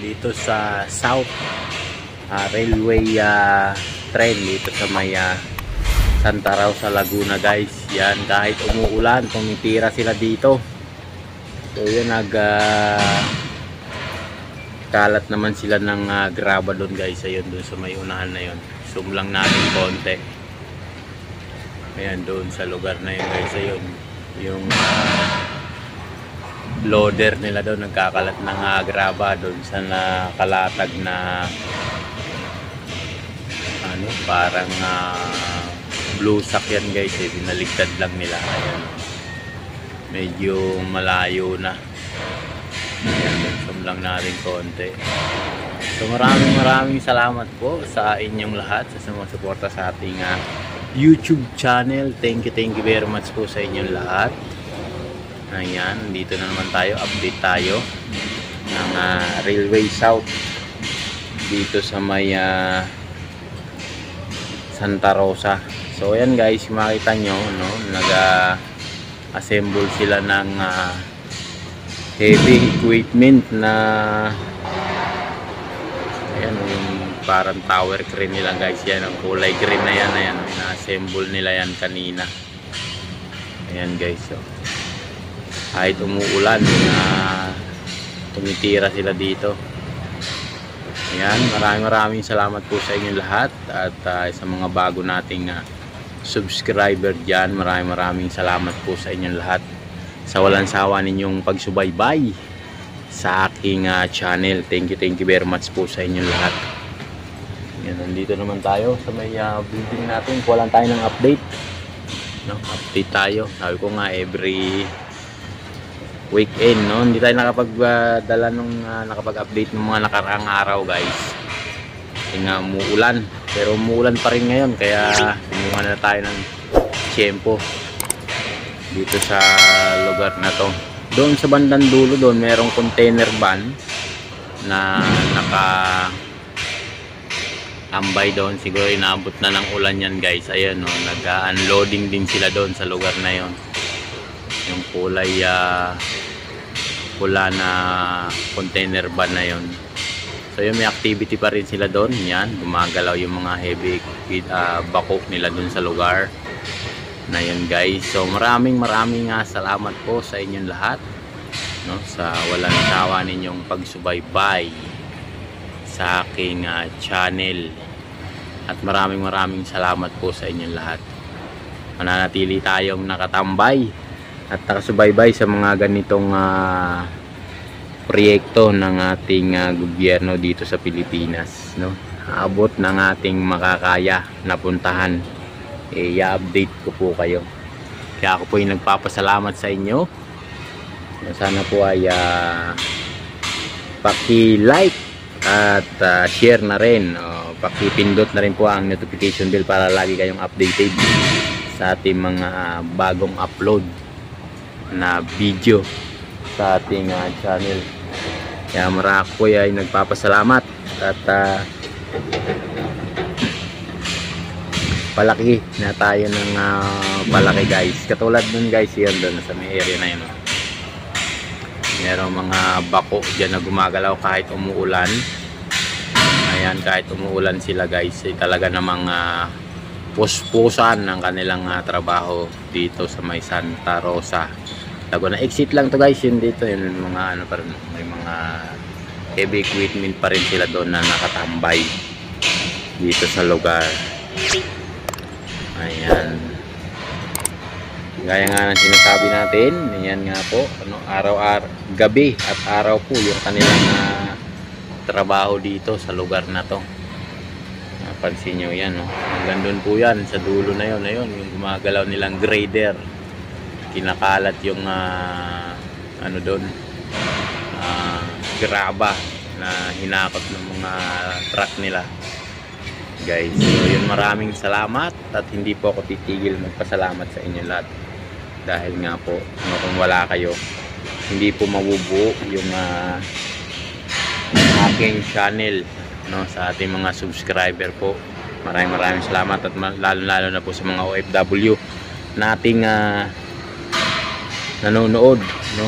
dito sa South Railway train dito sa may Santa Rosa, Laguna guys. Yan, kahit umuulan, tumitira sila dito. So yun, kalat naman sila ng graba doon guys. Ayun, doon sa may unahan na yun. Zoom lang natin konti. Ayan, doon sa lugar na yun guys. Ayun, yung loader nila doon nagkakalat ng graba doon sa nakalatag na ano, parang blue sack yan guys. Binaligtad lang nila. Ayan, medyo malayo na. Ayan, zoom lang natin konti. So maraming salamat po sa inyong lahat sa sumusuporta sa ating YouTube channel. Thank you very much po sa inyong lahat. Ayan, dito na naman tayo, update tayo ng Railway South dito sa may Santa Rosa. So ayan guys, makita nyo, no, nag-assemble sila ng heavy equipment na ayan, yung parang tower crane nila guys. Yan, ang kulay green na yan, ayan, na-assemble nila yan kanina. Ayan guys, so kahit umuulan, tumitira sila dito. Ayan, maraming salamat po sa inyong lahat. At sa mga bago nating subscriber dyan, maraming salamat po sa inyong lahat sa walang sawa ninyong pagsubaybay sa aking channel. Thank you very much po sa inyong lahat. Ayan, nandito naman tayo sa may building natin. Kuha lang tayo ng update, no? Update tayo. Sabi ko nga, every weekend, no, hindi tayo nakapagdala nung nakapag-update ng mga nakaraang araw guys. Kasi nga umuulan, pero umuulan pa rin ngayon, kaya kumuha na tayo ng tiyempo dito sa lugar na to. Doon sa bandang dulo, doon merong container van na naka-ambay doon. Siguro inaabot na ng ulan yan guys. Ayan, no, nag-unloading din sila doon sa lugar na yon. Yung kulay pula na container van na yon. So yun, may activity pa rin sila doon. Yan, gumagalaw yung mga heavy bako nila doon sa lugar na yun guys. So maraming salamat po sa inyong lahat, no, sa walang sawa ninyong pagsubaybay sa aking channel. At maraming salamat po sa inyong lahat. Mananatili tayong nakatambay at nakasubaybay sa mga ganitong proyekto ng ating gobyerno dito sa Pilipinas, no? Abot ng ating makakaya na puntahan, i-update ko po kayo. Kaya ako po yung nagpapasalamat sa inyo. Sana po ay paki-like at share na rin, paki-pindot na rin po ang notification bell para lagi kayong updated sa ating mga bagong upload na video sa ating channel. Kaya marami po ay nagpapasalamat at palaki na tayo ng palaki guys. Katulad nun guys, yan doon sa may area na yun, merong mga bako dyan na gumagalaw kahit umuulan. Ayan, kahit umuulan sila guys, ay talaga namang puspusan ng kanilang trabaho dito sa may Santa Rosa, Laguna. Exit lang to guys, yun dito, yun mga ano pa rin, may mga heavy equipment pa rin sila doon na nakatambay dito sa lugar. Ayan, gaya nga ng sinasabi natin, yan nga po, ano, araw-araw, gabi at araw po yung kanilang trabaho dito sa lugar na to. Pansin nyo yan, no? Hanggang doon po yan, sa dulo na yun, yung gumagalaw nilang grader. Kinakalat yung ano doon, graba na hinakot ng mga truck nila guys. So yun, maraming salamat at hindi po ako titigil magpasalamat sa inyo lahat, dahil nga po, ano, kung wala kayo, hindi po mabubuo yung aking channel, no, sa ating mga subscriber po. Maraming salamat, at lalo na po sa mga OFW nating nanonood, no,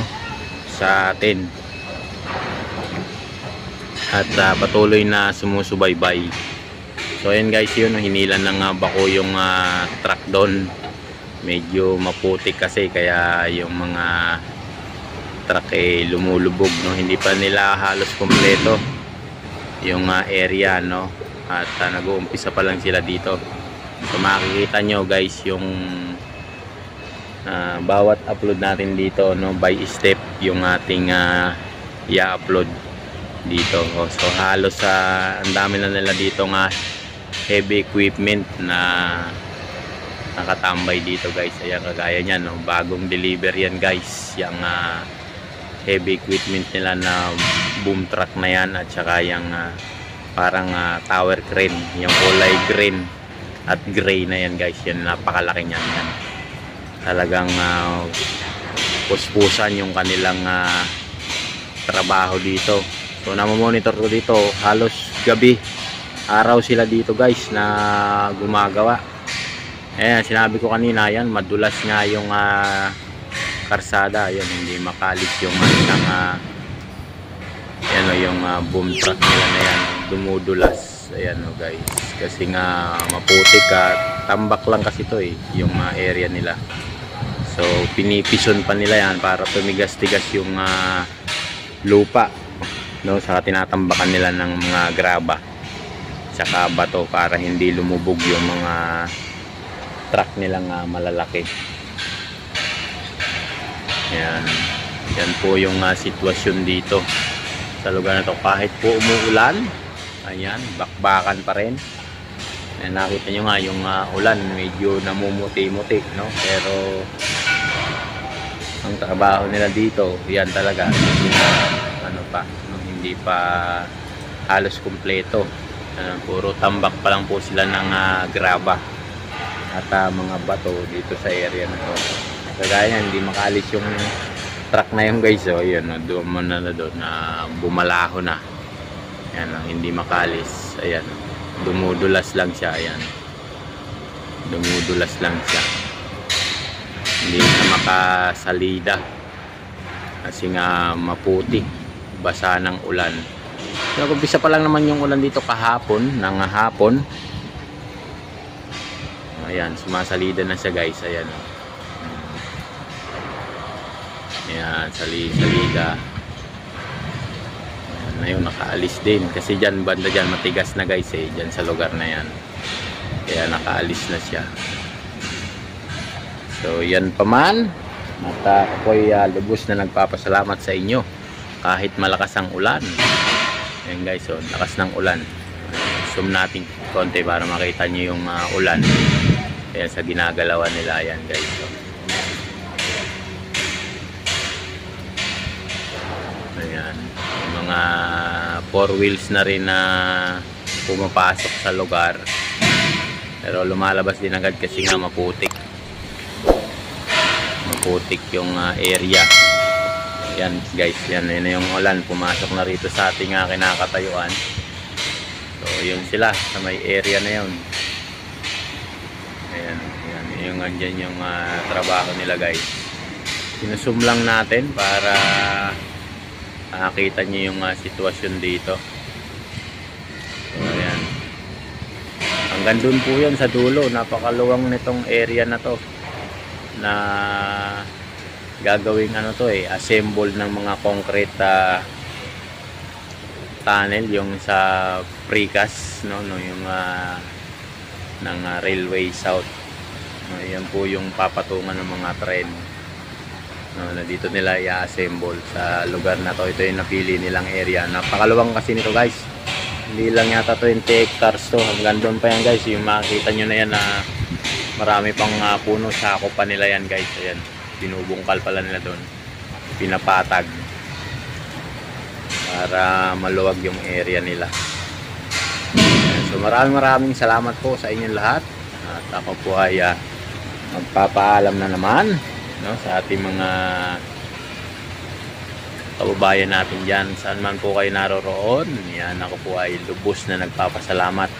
sa atin. at patuloy na sumusubaybay. So ayan guys, yun, hinilan ng bako yung truck doon. Medyo maputik kasi, kaya yung mga truck lumulubog, no? Hindi pa nila halos kompleto yung area, no? At nag-uumpisa pa lang sila dito. So makikita nyo guys yung bawat upload natin dito, no, by step yung ating i-upload dito. So halos ang dami na nila dito heavy equipment na nakatambay dito guys. Ayan, kagaya nyan, no? Bagong deliver yan guys, yung heavy equipment nila na boom truck na yan, at saka yung parang tower crane, yung kulay green at gray na yan guys. Yan, napakalaki nyan yan. Talagang puspusan yung kanilang trabaho dito. So namomonitor ko dito, halos gabi araw sila dito guys na gumagawa. Ayan, sinabi ko kanina, yan, madulas nga yung karsada. Ayan, hindi makalis yung yung boom truck nila na yan, dumudulas. Ayan o guys, kasi nga maputik at tambak lang kasi to yung area nila. So pinipison pa nila yan para tumigas-tigas yung lupa, no? Saka tinatambakan nila ng mga graba saka bato para hindi lumubog yung mga truck nilang malalaki. Ayan, yan po yung sitwasyon dito sa lugar na to. Kahit po umuulan, ayan, bakbakan pa rin. Ayan, nakita nyo nga yung ulan medyo namumuti-muti, no? Pero ang trabaho nila dito, yan talaga, hindi pa halos kumpleto. Puro tambak pa lang po sila ng graba at mga bato dito sa area na to. Kagaya hindi makalis yung truck na yung guys. So yun, doon muna na doon na bumalaho na. Ayan, hindi makalis. Ayan, dumudulas lang siya. Ayan, dumudulas lang siya, hindi na makasalida kasi nga maputi, basa ng ulan. Nag-umpisa pa lang naman yung ulan dito kahapon, ng hapon. Ayan, sumasalida na siya guys. Ayan, ayan, salida. Ayan, ayun, nakaalis din kasi dyan, banda dyan matigas na guys dyan sa lugar na yan, kaya nakaalis na siya. So yan pa man, at ako'y lubos na nagpapasalamat sa inyo kahit malakas ang ulan. Ayan guys, so lakas ng ulan. Zoom natin konti para makita nyo yung ulan. Ayan, sa ginagalawan nila. Ayan guys, so ayan, yung mga 4 wheels na rin na pumapasok sa lugar, pero lumalabas din agad kasi nga maputik yung area. Yan guys, yan yung ulan, pumasok na rito sa ating kinakatayuan. So yun sila sa may area na yun. Ayan, yung andyan yung trabaho nila guys. Sinusum lang natin para makita nyo yung sitwasyon dito. So ayan, hanggang dun po yan sa dulo. Napakaluwang nitong area na to na gagawing assemble ng mga concrete tunnel, yung sa precast, no, yung ng Railway South. Yan po yung papatungan ng mga tren, no, na dito nila i-assemble sa lugar na to. Ito yung napili nilang area. Napakaluwang kasi nito guys, hindi lang yata 20 hectares to, hanggang doon pa yan guys. Yung makikita nyo na yan na marami pang puno, sako pa nila yan guys. Ayan, binubungkal pala nila doon, pinapatag para maluwag yung area nila. So maraming salamat po sa inyong lahat, at ako po ay magpapaalam na naman, no, sa ating mga kababayan natin dyan, saan man po kayo naroroon. Yan, ako po ay lubos na nagpapasalamat.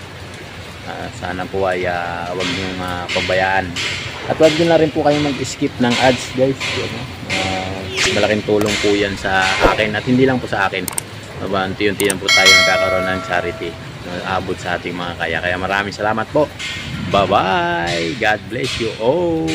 Sana po ay huwag niyong pabayaan. At huwag nyo na rin po kayong mag-skip ng ads guys. Malaking tulong po yan sa akin, at hindi lang po sa akin, unti-unti na po tayo nagkakaroon ng charity na abot sa ating mga kaya. Kaya maraming salamat po. Bye-bye. God bless you all.